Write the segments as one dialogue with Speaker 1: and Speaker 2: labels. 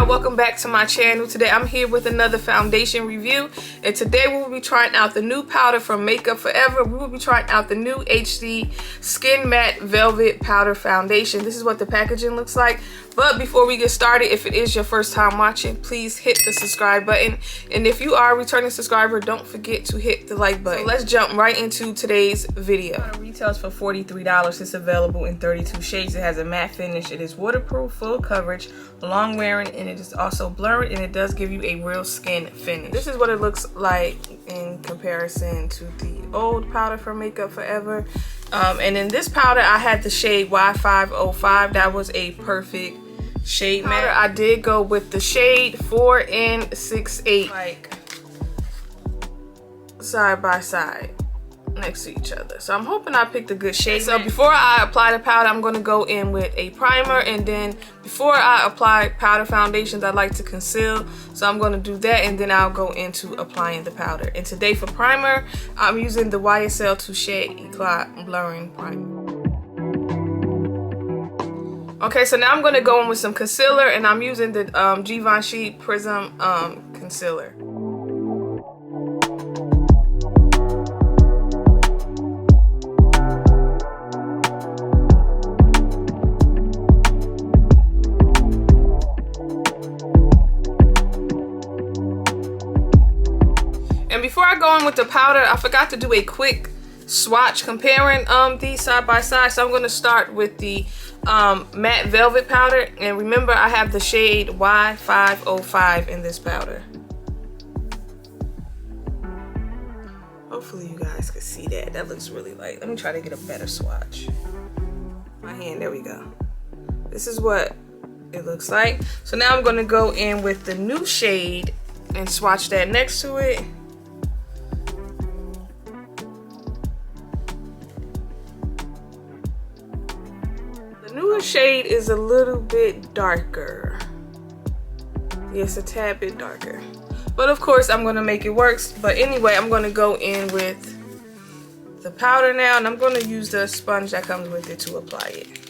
Speaker 1: y'all, welcome back to my channel. Today I'm here with another foundation review, and today we will be trying out the new powder from Makeup Forever. We will be trying out the new HD Skin Matte Velvet Powder Foundation. This is what the packaging looks like. But before we get started, if it is your first time watching, please hit the subscribe button. And if you are a returning subscriber, don't forget to hit the like button. So let's jump right into today's video. It retails for $43. It's available in 32 shades. It has a matte finish. It is waterproof, full coverage, long wearing, and it is also blurred, and it does give you a real skin finish. This is what it looks like in comparison to the old powder from Makeup Forever. And in this powder, I had the shade Y505. That was a perfect shade matte. I did go with the shade 4 and 6/8, like side by side next to each other. So I'm hoping I picked a good shade. So before I apply the powder, I'm going to go in with a primer, and then before I apply powder foundations, I like to conceal. So I'm going to do that, and then I'll go into applying the powder. And today for primer, I'm using the YSL Touche Eclat Blurring Primer. Okay, so now I'm going to go in with some concealer, and I'm using the Givenchy Prism concealer. And before I go in with the powder, I forgot to do a quick swatch comparing these side by side. So I'm going to start with the matte velvet powder, and remember I have the shade Y505 in this powder. Hopefully you guys can see that. That looks really light. Let me try to get a better swatch. My hand, there we go. This is what it looks like. So now I'm going to go in with the new shade and swatch that next to it. Newer shade is a little bit darker. Yes, a tad bit darker. But of course, I'm going to make it work. But anyway, I'm going to go in with the powder now, and I'm going to use the sponge that comes with it to apply it.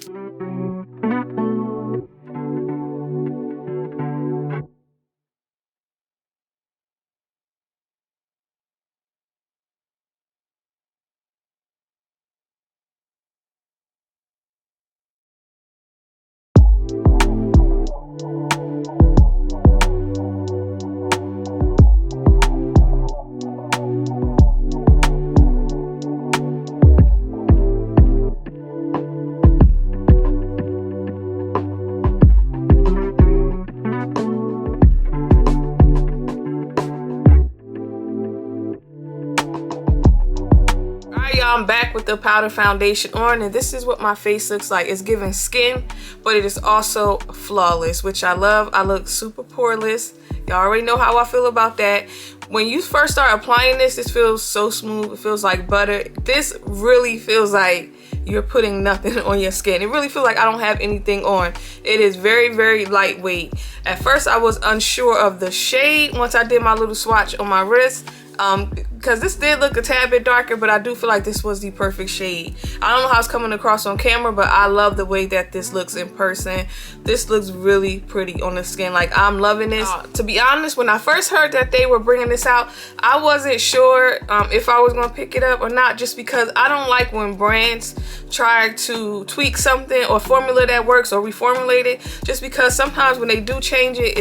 Speaker 1: I'm back with the powder foundation on, and this is what my face looks like. It's giving skin, but it is also flawless, which I love. I look super poreless. Y'all already know how I feel about that. When you first start applying this, this feels so smooth. It feels like butter. This really feels like you're putting nothing on your skin. It really feels like I don't have anything on. It is very, very lightweight. At first, I was unsure of the shade once I did my little swatch on my wrist. Because this did look a tad bit darker, but I do feel like this was the perfect shade. I don't know how it's coming across on camera, but I love the way that this looks in person. This looks really pretty on the skin. Like, I'm loving this. To be honest, when I first heard that they were bringing this out, I wasn't sure if I was going to pick it up or not, just because I don't like when brands try to tweak something or formula that works or reformulate it, just because sometimes when they do change it,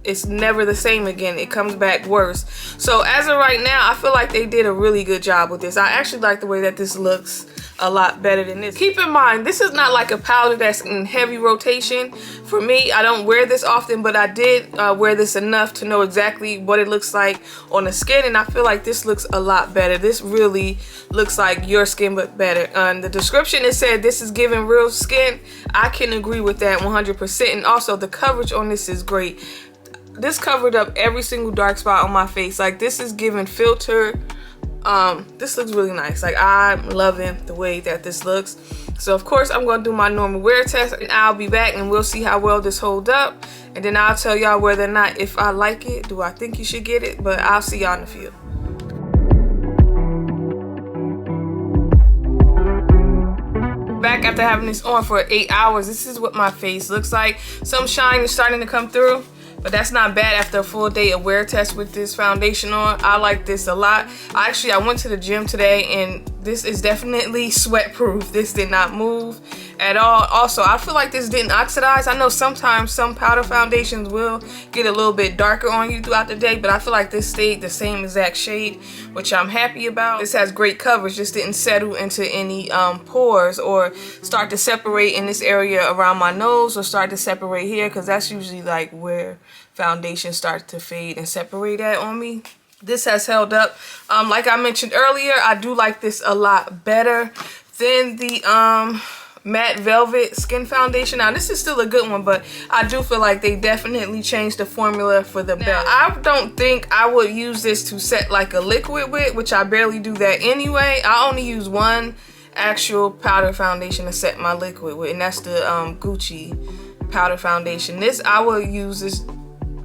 Speaker 1: it's never the same again. It comes back worse. So as of right now, I feel like they did a really good job with this. I actually like the way that this looks a lot better than this. Keep in mind, this is not like a powder that's in heavy rotation. For me, I don't wear this often, but I did wear this enough to know exactly what it looks like on the skin, and I feel like this looks a lot better. This really looks like your skin, but better. In the description, it said this is giving real skin. I can agree with that 100%, and also the coverage on this is great. This covered up every single dark spot on my face. Like, this is giving filter. This looks really nice. Like, I'm loving the way that this looks. So of course I'm going to do my normal wear test, and I'll be back and we'll see how well this holds up, and then I'll tell y'all whether or not if I like it, do I think you should get it. But I'll see y'all in a few. back after having this on for 8 hours. This is what my face looks like. Some shine is starting to come through, but that's not bad after a full day of wear test with this foundation on. I like this a lot. I went to the gym today, and this is definitely sweat proof. This did not move at all. Also, I feel like this didn't oxidize. I know sometimes some powder foundations will get a little bit darker on you throughout the day, but I feel like this stayed the same exact shade, which I'm happy about. This has great coverage, just didn't settle into any pores or start to separate in this area around my nose or start to separate here, because that's usually like where foundation starts to fade and separate at on me. This has held up. Like I mentioned earlier, I do like this a lot better than the matte velvet skin foundation. Now this is still a good one, but I do feel like they definitely changed the formula for the better. I don't think I would use this to set like a liquid with, which I barely do that anyway. I only use one actual powder foundation to set my liquid with, and that's the Gucci powder foundation. This, I will use this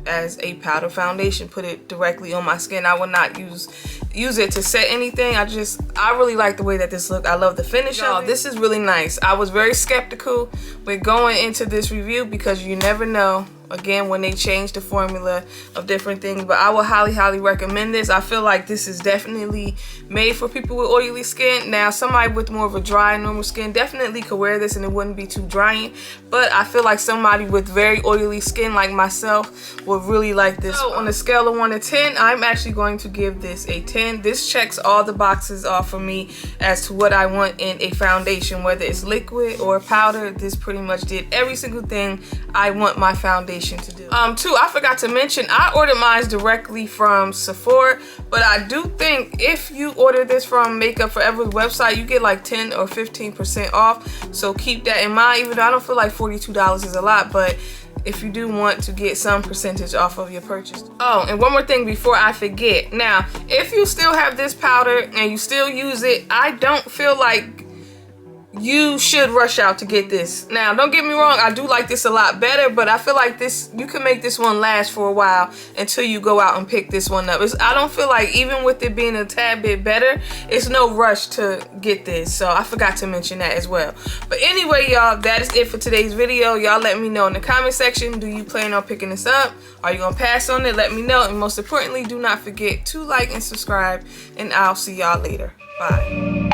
Speaker 1: as a powder foundation, put it directly on my skin. I will not use it to set anything. I really like the way that this look. I love the finish of it. This is really nice. I was very skeptical with going into this review because you never know, again, when they change the formula of different things, but I will highly recommend this. I feel like this is definitely made for people with oily skin. Now, somebody with more of a dry, normal skin definitely could wear this and it wouldn't be too drying, but I feel like somebody with very oily skin like myself would really like this. So on a scale of 1 to 10, I'm actually going to give this a 10. This checks all the boxes off for me as to what I want in a foundation, whether it's liquid or powder. This pretty much did every single thing I want my foundation to do. Too, I forgot to mention, I ordered mine directly from Sephora, but I do think if you order this from Makeup Forever's website, you get like 10 or 15% off, so keep that in mind. Even though I don't feel like $42 is a lot, but if you do want to get some percentage off of your purchase. Oh, and one more thing before I forget. Now, if you still have this powder and you still use it, I don't feel like you should rush out to get this. Now, don't get me wrong, I do like this a lot better, but I feel like this, you can make this one last for a while until you go out and pick this one up. I don't feel like, even with it being a tad bit better, it's no rush to get this. So I forgot to mention that as well. But anyway, y'all, that is it for today's video. Y'all let me know in the comment section, do you plan on picking this up? Are you gonna pass on it? Let me know. And most importantly, do not forget to like and subscribe, and I'll see y'all later. Bye.